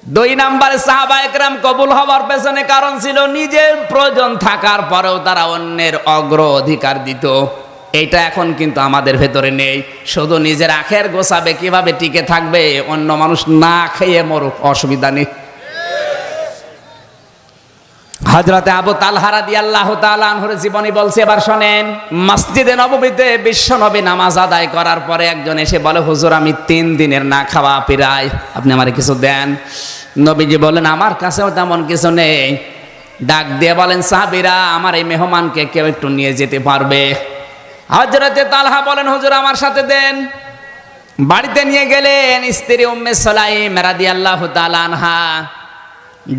দুই নম্বরে সাহাবায়ে কেরাম কবুল হওয়ার পেছনে কারণ ছিল নিজের প্রয়োজন থাকার পরেও তারা অন্যের অগ্রাধিকার দিত। এইটা এখন কিন্তু আমাদের ভেতরে নেই। শুধু নিজের আখের গোছাবে, কিভাবে টিকে থাকবে, অন্য মানুষ না খেয়ে মরুক, অসুবিধা নেই। হযরতে আবু তালহা রাদিয়াল্লাহু তাআলা আনহুর জীবনী বলছে, এবার শোনেন। মসজিদে নববীতে বিশ্বনবী নামাজ আদায় করার পরে একজন এসে বলে, হুজুর আমি 3 দিনের না খাওয়া পিরাই, আপনি আমারে কিছু দেন। নবীজি বলেন, আমার কাছেও তেমন কিছু নেই। ডাক দিয়ে বলেন, সাহাবীরা আমার এই মেহমানকে কেউ একটু নিয়ে যেতে পারবে? হযরতে তালহা বলেন, হুজুর আমার সাথে দেন। বাড়িতে নিয়ে গেলেন। স্ত্রী উম্মে সুলাইম রাদিয়াল্লাহু তাআলা আনহা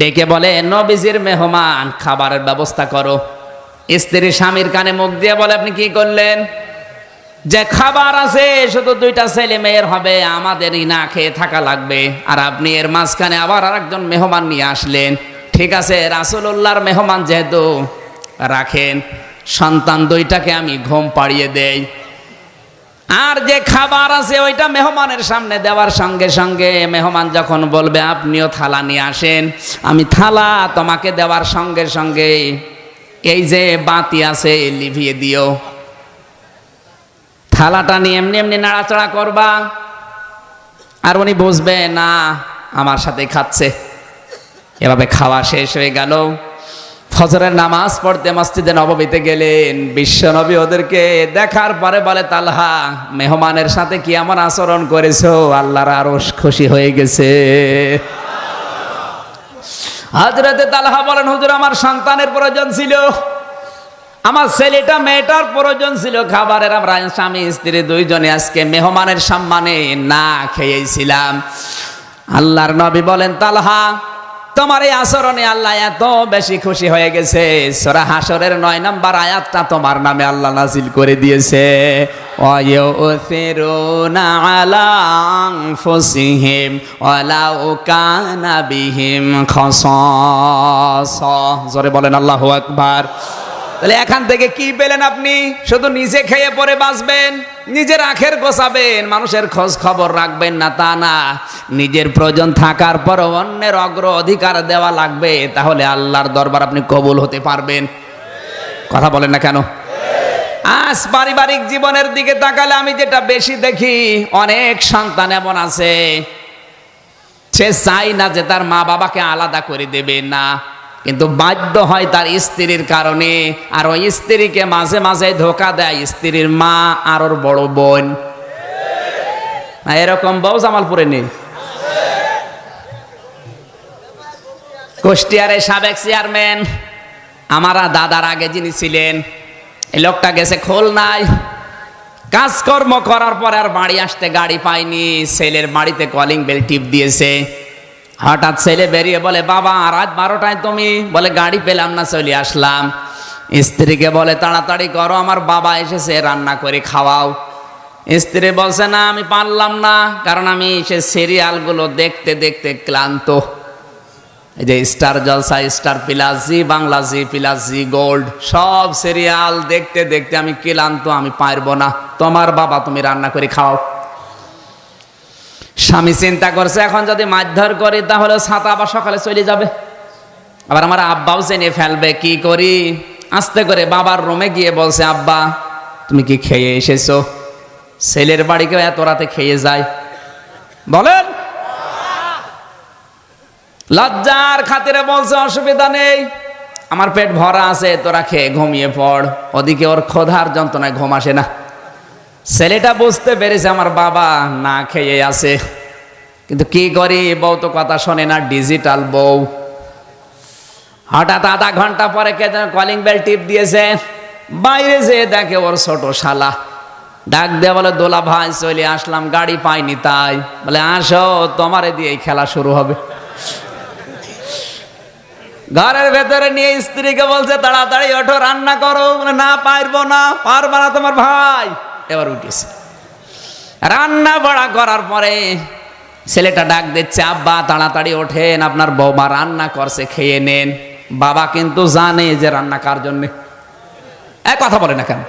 ডেকে বলে, নবীজির মেহমান, খাবারের ব্যবস্থা করো। স্ত্রী স্বামীর কানে মুখ দিয়ে বলে, আপনি কি করলেন? যে খাবার আছে শুধু 2টা ছেলে মেয়ের হবে, আমাদেরই না খেয়ে থাকা লাগবে, আর আপনি এর মাঝখানে আবার আরেকজন মেহমান নিয়ে আসলেন। ঠিক আছে, রাসূলুল্লাহর মেহমান যেহেতু, রাখেন। সন্তান 2টাকে আমি ঘুম পাড়িয়ে দেই, আর যে খাবার আছে ওইটা মেহমানের সামনে দেওয়ার সঙ্গে সঙ্গে মেহমান যখন বলবে আপনিও থালা নিয়ে আসেন, আমি থালা তোমাকে দেওয়ার সঙ্গে সঙ্গে এই যে বাতি আছে লিভিয়ে দিও। থালাটা নিয়ে এমনি এমনি নাড়াচাড়া করবা, আর উনি বুঝবে না আমার সাথে খাচ্ছে। এভাবে খাওয়া শেষ হয়ে গেল। ফজরের নামাজ পড়তে মসজিদে নববীতে গেলেন। বিশ্বনবী ওদেরকে দেখার পরে বলে, তালহা মেহমানের সাথে কি এমন আচরণ করেছো, আল্লাহর আরশ খুশি হয়ে গেছে। হযরতে তালহা বলেন, হুজুর আমার সন্তানের প্রয়োজন ছিল, আমার ছেলেটা মেয়েটার প্রয়োজন ছিল খাবারের। আমরা স্বামী স্ত্রী 2 জনে আজকে মেহমানের সম্মানে না খেয়েছিলাম। আল্লাহর নবী বলেন, তালহা তোমার এই আচরণে আল্লাহ এত বেশি খুশি হয়ে গেছে, সূরা হাশরের 9 নম্বর আয়াতটা তোমার নামে আল্লাহ নাযিল করে দিয়েছে। ওয়ায়ুসিরুনা আলা আনফুসিহিম ওয়ালাউ কানা বিহিম খাসাসা। জোরে বলেন আল্লাহু আকবার। তাহলে এখান থেকে কি পেলেন আপনি? শুধু নিজে খেয়ে পরে বাঁচবেন, নিজের আখের গোছাবেন, মানুষের খোঁজ খবর রাখবেন না তা না। নিজের প্রয়োজন থাকার পর অন্যের অগ্র অধিকার দেওয়া লাগবে, তাহলে আল্লাহর দরবার আপনি কবুল হতে পারবেন। কথা বলেন না কেন? আজ পারিবারিক জীবনের দিকে তাকালে আমি যেটা বেশি দেখি, অনেক সন্তান এমন আছে সে চাই না যে তার মা বাবাকে আলাদা করে দেবে না, কিন্তু বাধ্য হয় তার স্ত্রীর কারণে। আর ওই স্ত্রীকে মাঝে মাঝে ধোকা দেয় স্ত্রীর মা আর ওর বড় বোন। এরকম বউ জামালপুরে নেই? কুষ্টিয়ারে সাবেক চেয়ারম্যান, আমার দাদার আগে যিনি ছিলেন, এই লোকটা গেছে খুলনায় কাজকর্ম করার পরে আর বাড়ি আসতে গাড়ি পায়নি। ছেলের বাড়িতে কলিং বেল টিপ দিয়েছে। হঠাৎ ছেলে বেরিয়ে বলে, বাবা রাত 12টায় তুমি? বলে গাড়ি পেলাম না, চলে আসলাম। স্ত্রীকে বলে, তাড়াতাড়ি করো, আমার বাবা এসেছে, রান্না করে খাওয়াও। স্ত্রী বলছে, না আমি পারলাম না, কারণ আমি সে সিরিয়ালগুলো দেখতে দেখতে ক্লান্ত। এই যে স্টার জলসা, স্টার প্লাস, জি বাংলা, জি প্লাস, জি গোল্ড, সব সিরিয়াল দেখতে দেখতে আমি ক্লান্ত, আমি পারবো না, তোমার বাবা তুমি রান্না করে খাও। স্বামী চিন্তা করছে, এখন যদি মারধর করি তাহলে ছাতা আবার সকালে চলে যাবে, আবার আমার আব্বাও জেনে ফেলবে, কি করি? আস্তে করে বাবার রুমে গিয়ে বলছে, আব্বা তুমি কি খেয়ে এসেছো? ছেলের বাড়ি কেউ এত রাতে খেয়ে যায়? বলেন। লজ্জার খাতিরে বলছে, অসুবিধা নেই, আমার পেট ভরা আছে, তোরা খেয়ে ঘুমিয়ে পড়। ওদিকে ওর ক্ষুধার যন্ত্রণায় ঘুম আসে না। ছেলেটা বুঝতে পেরেছে আমার বাবা না খেয়ে আছে, কিন্তু কি করি, বউ তো কথা শোনে না, ডিজিটাল বউ। হঠাৎ আধা ঘন্টা পরে কে যেন কলিং বেল টিপ দিয়েছে। বাইরে যেয়ে দেখে ওর ছোট শালা। ডাক দিয়ে বলে, দোলা ভাই চলে আসলাম, গাড়ি পাইনি তাই। বলে, আসো, তোমারে দিয়ে খেলা শুরু হবে। ঘরের ভেতরে নিয়ে স্ত্রীকে বলছে, তাড়াতাড়ি ওঠো, রান্না করো। বলে, না পারবো না। পারবা না তোমার ভাই? এবার উঠেছে। রান্না বাড়া করার পরে ছেলেটা ডাক দিচ্ছে, আব্বা তাড়াতাড়ি ওঠেন, আপনার বৌমা রান্না করছে, খেয়ে নেন। বাবা কিন্তু জানে যে রান্না কার জন্যে। এক কথা বলে না কেন?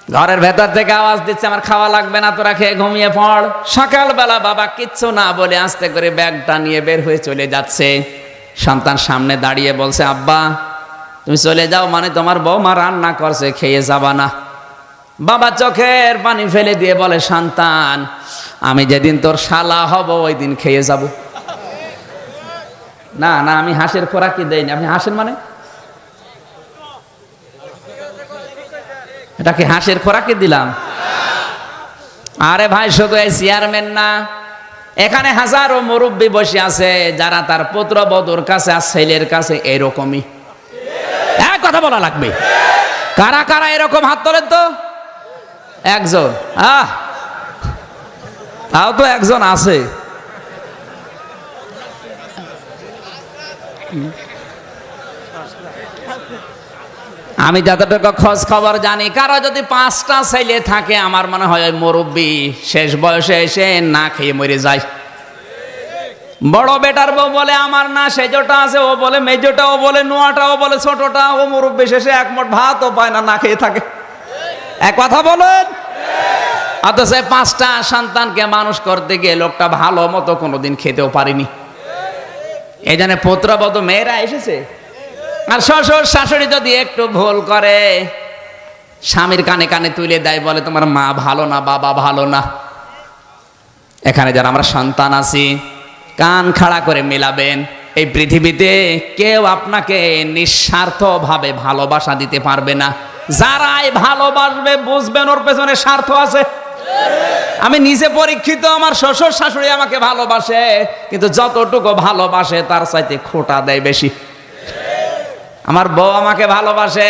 ঘরের ভেতর থেকে আওয়াজ দিচ্ছে, আমার খাওয়া লাগবে না, তোরা খেয়ে ঘুমিয়ে পড়। সকালবেলা বাবা কিচ্ছু না বলে আস্তে করে ব্যাগটা নিয়ে বের হয়ে চলে যাচ্ছে। সন্তান সামনে দাঁড়িয়ে বলছে, আব্বা তুমি চলে যাও মানে তোমার বৌমা রান্না করছে, খেয়ে যাবা না? বাবা চোখের পানি ফেলে দিয়ে বলে, সন্তান আমি যেদিন তোর শালা হব ওই দিন খেয়ে যাব। না না, আমি হাঁসের খোরাকি দেইনি। আপনি হাসেন মানে? এটা কি হাঁসের খোরাকি দিলাম? আরে ভাই, শুধু এই চেয়ারম্যান না, এখানে হাজারো মুরব্বী বসে আছে যারা তার পুত্রবধূর কাছে আর ছেলের কাছে এরকমই। এক কথা বলা লাগবে, কারা কারা এরকম হাত তোলেন তো? একজন, তাও তো একজন আছে। আমি যতটুকু খোঁজ খবর জানি, কারো যদি 5টা ছেলে থাকে, আমার মনে হয় ওই মুরব্বী শেষ বয়সে এসে না খেয়ে মরে যায়। বড় বেটার বউ বলে আমার না সেজোটা আছে, ও বলে মেজোটা, ও বলে নোয়াটা, ও বলে ছোটটা, ও মুরব্বী শেষে এক মুঠ ভাতও পায় না, না খেয়ে থাকে। এক কথা বলেন। অথচ 5টা সন্তানকে মানুষ করতে গিয়ে লোকটা ভালো মতো কোনোদিন খেতেও পারেনি। এই জন্য পুত্রবধূ মেয়েরা এসেছে। আর শ্বশুর শাশুড়ি যদি একটু ভুল করে, স্বামীর কানে কানে তুলে দেয়, বলে তোমার মা ভালো না, বাবা ভালো না। এখানে যারা আমরা সন্তান আছি, কান খাড়া করে মেলাবেন। এই পৃথিবীতে কেউ আপনাকে নিঃস্বার্থভাবে ভালোবাসা দিতে পারবে না। যারাই ভালোবাসবে বুঝবেন ওর পেছনে স্বার্থ আছে। আমি নিজে পরীক্ষিত, আমার শ্বশুর শাশুড়ি আমাকে ভালোবাসে, কিন্তু যতটুকু ভালোবাসে তার চাইতে খোঁটা দেয় বেশি। আমার বউ আমাকে ভালোবাসে,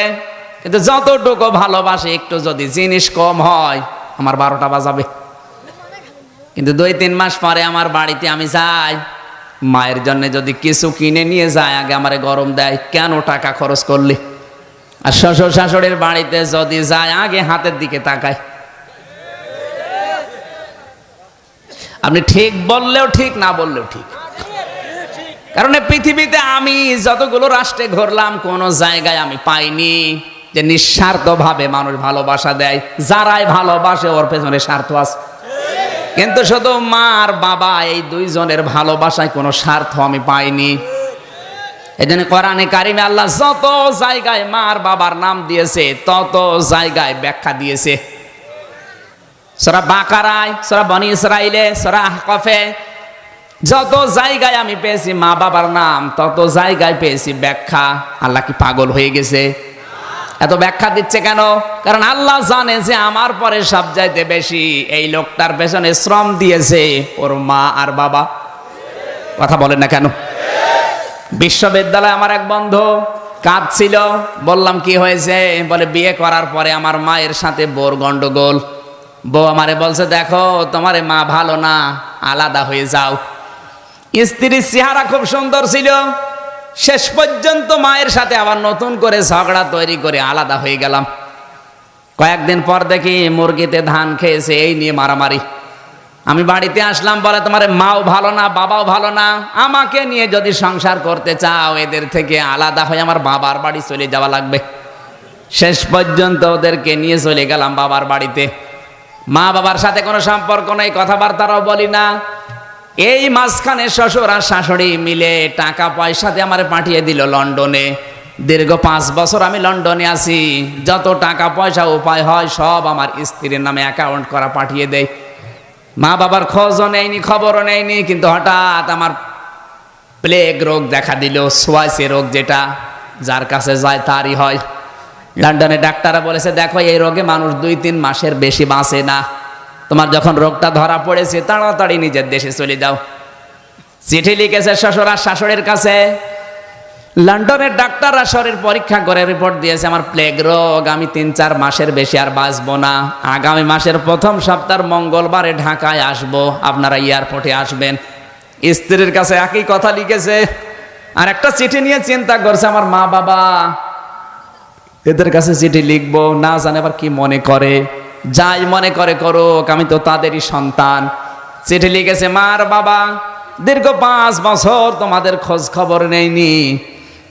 কিন্তু যতটুকু ভালোবাসে একটু যদি জিনিস কম হয় আমার 12টা বাজাবে। কিন্তু 2-3 মাস পরে আমার বাড়িতে আমি যাই, মায়ের জন্য যদি কিছু কিনে নিয়ে যায়, আগে আমারে গরম দেয়, কেন টাকা খরচ করলি? আর শ্বশুর শাশুড়ির বাড়িতে যদি যায়, আগে হাতের দিকে তাকায়। আপনি ঠিক বললেও ঠিক, না বললেও ঠিক। কারণ পৃথিবীতে আমি যতগুলো রাষ্ট্রে ঘুরলাম, কোন জায়গায় আমি পাইনি যে নিঃস্বার্থভাবে মানুষ ভালোবাসা দেয়। যারাই ভালোবাসে ওর পেছনে স্বার্থ আছে। কিন্তু শুধু মা আর বাবা, এই 2 জনের ভালোবাসায় কোনো স্বার্থ আমি পাইনি। এই জন্য কোরআনে কারিমে আল্লাহ যত জায়গায় মা আর বাবার নাম দিয়েছে, তত জায়গায় ব্যাখ্যা দিয়েছে। সূরা বাকারায়, সূরা বনী ইসরাইলে, সূরা আহকাফে, যত জায়গায় আমি পেয়েছি মা বাবার নাম, তত জায়গায় পেয়েছি ব্যাখ্যা। আল্লাহ কি পাগল হয়ে গেছে? এত ব্যাখ্যা দিচ্ছে কেন? কারণ আল্লাহ জানে যে আমার পরে সব চাইতে বেশি এই লোকটার পেছনে শ্রম দিয়েছে ওর মা আর বাবা। কথা বলেন না কেন? বিশ্ববিদ্যালয়ে আমার এক বন্ধু কাঁদছিল। বললাম কি হয়েছে? বলে বিয়ে করার পরে আমার মায়ের সাথে বোর গন্ডগোল। বউ আমারে বলছে, দেখো তোমার মা ভালো না, আলাদা হয়ে যাও। স্ত্রীর চেহারা খুব সুন্দর ছিল, শেষ পর্যন্ত মায়ের সাথে আবার নতুন করে ঝগড়া তৈরি করে আলাদা হয়ে গেলাম। কয়েকদিন পর দেখি মুরগিতে ধান খেয়েছে, এই নিয়ে মারামারি। আমি বাড়িতে আসলাম, বলে তোমার মাও ভালো না, বাবাও ভালো না, আমাকে নিয়ে যদি সংসার করতে চাও এদের থেকে আলাদা হয়ে আমার বাবার বাড়ি চলে যাওয়া লাগবে। শেষ পর্যন্ত ওদেরকে নিয়ে চলে গেলাম বাবার বাড়িতে। মা বাবার সাথে কোনো সম্পর্ক নেই, কথাবার্তাও বলি না। এই মাঝখানে শ্বশুর আর শাশুড়ি মিলে টাকা পয়সা দিয়ে আমার পাঠিয়ে দিল লন্ডনে। দীর্ঘ 5 বছর আমি লন্ডনে আছি। যত টাকা পয়সা উপায় হয় সব আমার স্ত্রীর নামে অ্যাকাউন্ট করা পাঠিয়ে দেয়। মা বাবার খোঁজও নেয়নি, খবরও নেয়নি। কিন্তু হঠাৎ আমার প্লেগ রোগ দেখা দিল, সোয়াইসি রোগ, যেটা যার কাছে যায় তারই হয়। লন্ডনে ডাক্তাররা বলেছে, দেখো এই রোগে মানুষ 2-3 মাসের বেশি বাঁচে না। তোমার যখন রোগটা ধরা পড়েছে তাড়াতাড়ি নিজের দেশে চলে যাও। চিঠি লিখেছে শ্বশুর আর শাশুড়ির কাছে। লন্ডনের ডাক্তাররা শরীর পরীক্ষা করে রিপোর্ট দিয়েছে আমার প্লেগ রোগ, আমি 3-4 মাসের বেশি আর বাঁচবো না। আগামী মাসের প্রথম সপ্তাহের মঙ্গলবারে ঢাকায় আসবো, আপনারা এয়ারপোর্টে আসবেন। স্ত্রীর কাছে একই কথা লিখেছে। আর একটা চিঠি নিয়ে চিন্তা করছে আমার মা বাবা, এদের কাছে চিঠি লিখবো, না জানে আবার কি মনে করে। যাই মনে করে করুক, আমি তো তাদেরই সন্তান। চিঠি লিখেছে, মার বাবা দীর্ঘ 5 বছর তোমাদের খোঁজ খবর নেয়নি,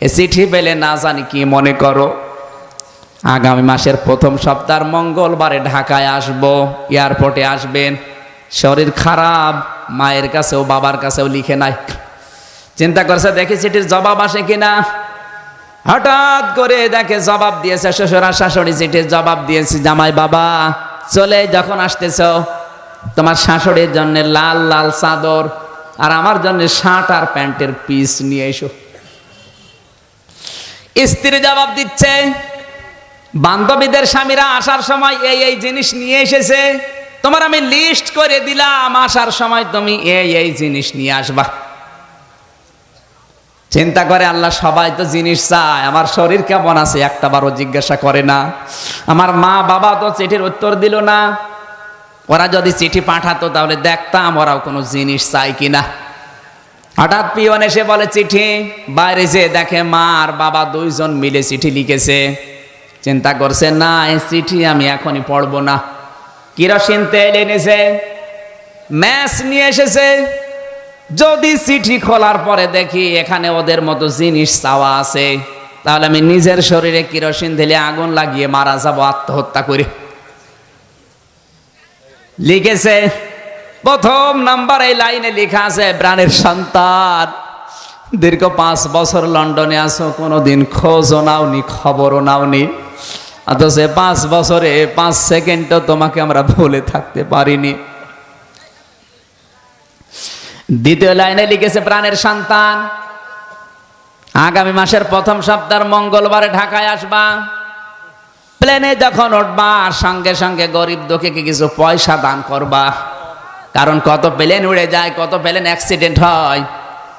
এ চিঠি পেলে না জানি কি মনে করো। আগামী মাসের প্রথম সপ্তাহ মঙ্গলবারে ঢাকায় আসব, এয়ারপোর্টে আসবেন। শরীর খারাপ, মায়ের কাছেও বাবার কাছেও লিখে নাই। চিন্তা করছে দেখি চিঠির জবাব আসে কিনা। হঠাৎ করে দেখে জবাব দিয়েছে, শ্বশুর আর শাশুড়ি চিঠির জবাব দিয়েছে, জামাই বাবা চলে যখন আসতেছ তোমার শাশুড়ির জন্য লাল লাল চাদর আর আমার জন্য শার্ট আর প্যান্টের পিস নিয়ে এসো। স্ত্রী জবাব দিচ্ছে, বান্ধবীদের স্বামীরা আসার সময় এই এই জিনিস নিয়ে এসেছে, তোমার আমি লিস্ট করে দিলাম, আসার সময় তুমি এই এই জিনিস নিয়ে আসবা। চিন্তা করে আল্লাহ, সবাই তো জিনিস চায়, আমার শরীর কেমন আছে একটা বারও জিজ্ঞাসা করে না। আমার মা বাবা তো চিঠির উত্তর দিল না, ওরা যদি চিঠি পাঠাতো তাহলে দেখতাম ওরাও কোনো জিনিস চাই কিনা। হঠাৎ পিয়ন এসে বলে চিঠি, বাইরে যে দেখে মা আর বাবা দুইজন মিলে চিঠি লিখেছে। চিন্তা করছে না, এই চিঠি আমি এখনই পড়বো না। কেরোসিন তেল এনেছে, ম্যাচ নিয়ে এসেছে, যদি চিঠি খোলার পরে দেখি এখানে ওদের মতো জিনিস চাওয়া আছে তাহলে আমি নিজের শরীরে কেরোসিন ঢেলে আগুন লাগিয়ে মারা যাব আত্মহত্যা করে। লিখেছে প্রথম নাম্বার এই লাইনে লেখা আছে, প্রাণের সন্তান, দীর্ঘ 5 বছর লন্ডনে আছো, কোনোদিন খোঁজও নাওনি, খবরও নাওনি, অথচ 5 বছরে 5 সেকেন্ডও তোমাকে আমরা ভুলে থাকতে পারিনি। দ্বিতীয় লাইনে লিখেছে, প্রাণের সন্তান, আগামী মাসের প্রথম সপ্তাহ মঙ্গলবারে ঢাকায় আসবা। প্লেনে যখন উঠবা সঙ্গে সঙ্গে গরিব দুঃখীকে কিছু পয়সা দান করবা, কারণ কত প্লেন উড়ে যায়, কত প্লেন অ্যাক্সিডেন্ট হয়।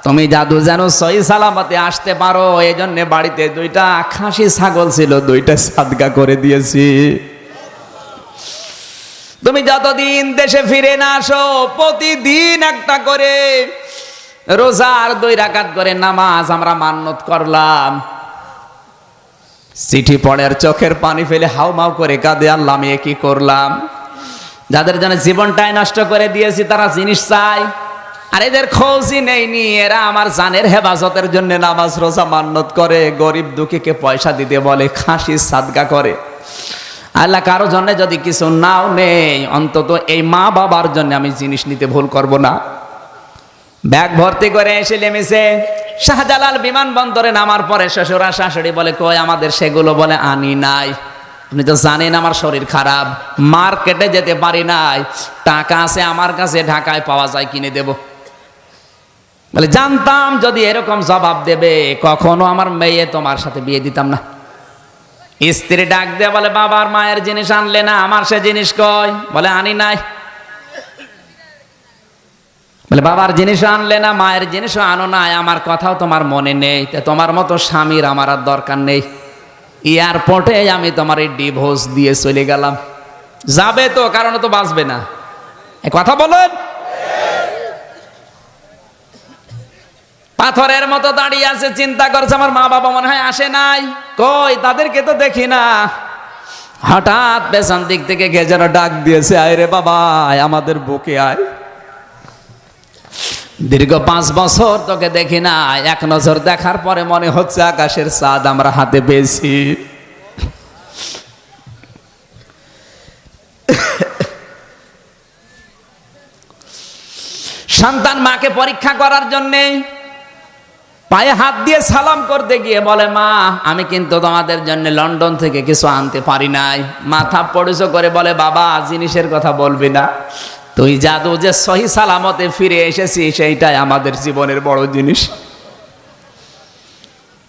তুমি জাদু যেন সহি সালামতে আসতে পারো, এই জন্য বাড়িতে 2টা খাসি ছাগল ছিল, 2টা সাদগা করে দিয়েছি। তুমি যতদিন দেশে ফিরে না আসো প্রতিদিন একটা করে রোজার 2 রাকাত করে নামাজ আমরা মান্নত করলাম। চিঠি পড়ার চোখের পানি ফেলে হাউমাউ করে কাঁদে, আল্লাহ আমি কি করলাম। যাদের জন্য জীবনটাই নষ্ট করে দিয়েছি তারা জিনিস চায়, আর এদের খোঁজই নেইনি। এরা আমার জানের হেফাজতের জন্য নামাজ রোজা মান্নত করে, গরিব দুঃখীকে পয়সা দিতে বলে, খাসি সাদগা করে। আল্লাহ কারো জন্য যদি কিছু নাও নেই, অন্তত এই মা বাবার জন্য আমি জিনিস নিতে ভুল করব না। ব্যাগ ভর্তি করে এসে নেমেছে শাহজালাল বিমানবন্দরে। নামার পরে শ্বশুর আর শাশুড়ি বলে কই আমাদের সেগুলো, বলে আনি নাই। আপনি তো জানেন আমার শরীর খারাপ, মার্কেটে যেতে পারি নাই, টাকা আছে আমার কাছে, ঢাকায় পাওয়া যায়, কিনে দেব। বলে জানতাম যদি এরকম জবাব দেবে কখনো আমার মেয়ে তোমার সাথে বিয়ে দিতাম না। স্ত্রী ডাক দিয়ে বলে, বাবার মায়ের জিনিস আনলে না, আমার সে জিনিস কই? বলে আনি নাই। বলে বাবার জিনিস আনলে না, মায়ের জিনিসও আনো নাই, আমার কথাও তোমার মনে নেই, তোমার মতো স্বামীর আমার আর দরকার নেই। এয়ারপোর্টে আমি তোমার এই ডিভোর্স দিয়ে চলে গেলাম। যাবে তো, কারণ তো বাঁচবে না। এই কথা বলেন। পাথরের মতো দাঁড়িয়ে আছে, চিন্তা করছে আমার মা বাবা মনে হয় আসে নাই, কই তাদেরকে তো দেখি না। হঠাৎ পেছন দিক থেকে কে যেন ডাক দিয়েছে, আয় রে বাবা আমাদের বুকে আয়। দীর্ঘ 5 বছর তোকে দেখি না, এক নজর দেখার পরে মনে হচ্ছে আকাশের চাঁদ আমরা হাতে পেয়েছি। সন্তান মাকে পরীক্ষা করার জন্যে পায়ে হাত দিয়ে সালাম করতে গিয়ে বলে, মা আমি কিন্তু তোমাদের জন্য লন্ডন থেকে কিছু আনতে পারি নাই। মাথা পড়ুছো করে বলে, বাবা জিনিসের কথা বলবি না, তুই জাদু যে সহি সালামতে ফিরে এসেছিস সেইটাই আমাদের জীবনের বড় জিনিস।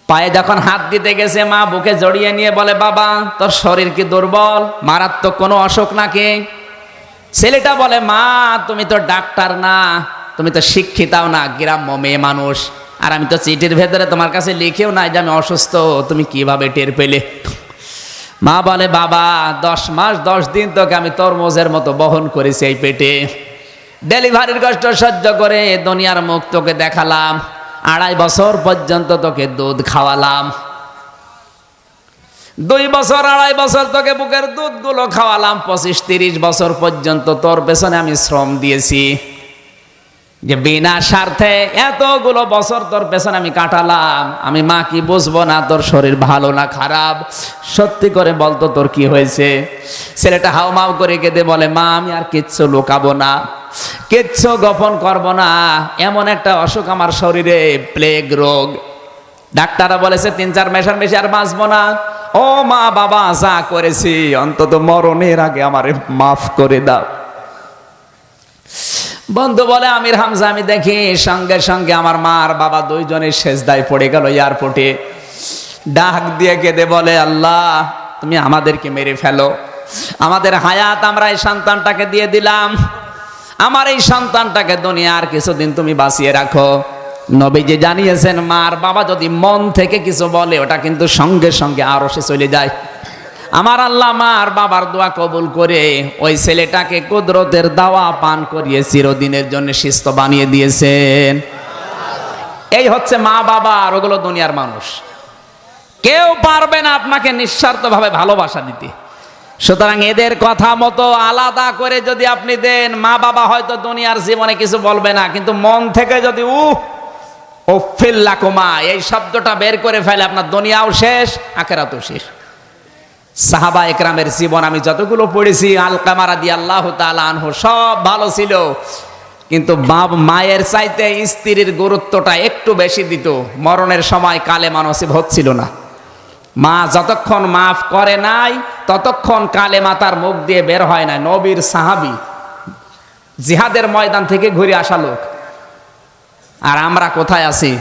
পায়ে যখন হাত দিতে গেছে মা বুকে জড়িয়ে নিয়ে বলে, বাবা তোর শরীর কি দুর্বল, মারাত্মক কোনো অসুখ নাকি? ছেলেটা বলে, মা তুমি তো ডাক্তার না, তুমি তো শিক্ষিতাও না, গ্রাম্য মেয়ে মানুষ, আর আমি তো চিঠির ভেতরে তোমার কাছে লিখেও নাই যে আমি অসুস্থ, তুমি কিভাবে টের পেলে? মা বলে, বাবা 10 মাস 10 দিন তোকে আমি তরমুজের মতো বহন করেছি এই পেটে, ডেলিভারির কষ্ট সহ্য করে দুনিয়ার মুখ তোকে দেখালাম, 2.5 বছর পর্যন্ত তোকে দুধ খাওয়ালাম, 2 বছর 2.5 বছর তোকে বুকের দুধগুলো খাওয়ালাম, 25-30 বছর পর্যন্ত তোর পেছনে আমি শ্রম দিয়েছি। যে বিনা স্বার্থে এতগুলো বছর তোর পেছনে আমি কাটালাম, আমি মা কি বুঝবো না তোর শরীর ভালো না খারাপ? সত্যি করে বলতো তোর কি হয়েছে? ছেলেটা হাউমাউ করে কেঁদে বলে, মা আমি আর কিচ্ছু লুকাবো না, কিচ্ছু গোপন করব না, এমন একটা অসুখ আমার শরীরে, প্লেগ রোগ। ডাক্তাররা বলেছে 3-4 মাসের বেশি আর বাঁচবো না। ও মা বাবা, যা করেছি অন্তত মরণের আগে আমারে মাফ করে দাও। বন্ধু বলে, আমির হামজা আমি দেখি সঙ্গে সঙ্গে আমার মা আর বাবা দুইজনের সেজদায় পড়ে গেল এয়ারপোর্টে। ডাক দিয়ে কেঁদে বলে, আল্লাহ তুমি আমাদেরকে মেরে ফেলো, আমাদের হায়াত আমরা এই সন্তানটাকে দিয়ে দিলাম, আমার এই সন্তানটাকে দুনিয়ার কিছুদিন তুমি বাঁচিয়ে রাখো। নবীজি জানিয়েছেন, মা আর বাবা যদি মন থেকে কিছু বলে ওটা কিন্তু সঙ্গে সঙ্গে আরশে চলে যায়। আমার আল্লাহ মা আর বাবার দোয়া কবুল করে ওই ছেলেটাকে কুদরতের দাওয়া পান করিয়ে চিরদিনের জন্য সুস্থ বানিয়ে দিয়েছেন। এই হচ্ছে মা বাবা, আর ওগুলো দুনিয়ার মানুষ। কেউ পারবে না আপনাকে নিঃস্বার্থভাবে ভালোবাসা দিতে। সুতরাং এদের কথা মতো আলাদা করে যদি আপনি দেন, মা বাবা হয়তো দুনিয়ার জীবনে কিছু বলবে না, কিন্তু মন থেকে যদি উফিল্লাকুমা এই শব্দটা বের করে ফেলে, আপনার দুনিয়াও শেষ, আখিরাতও শেষ। সাহাবা একরামের জীবন আমি যতগুলো পড়েছি, আলকামা রাদিয়াল্লাহু তাআলা আনহু সব ভালো ছিল, কিন্তু মায়ের চাইতে স্ত্রীর গুরুত্বটা একটু বেশি দিত। মরণের সময় কালেমা নসিব হচ্ছিল না। মা যতক্ষণ মাফ করে নাই ততক্ষণ কালেমা তার মুখ দিয়ে বের হয় না। নবীর সাহাবী, জিহাদের ময়দান থেকে ঘুরে আসা লোক, আর আমরা কোথায় আছি?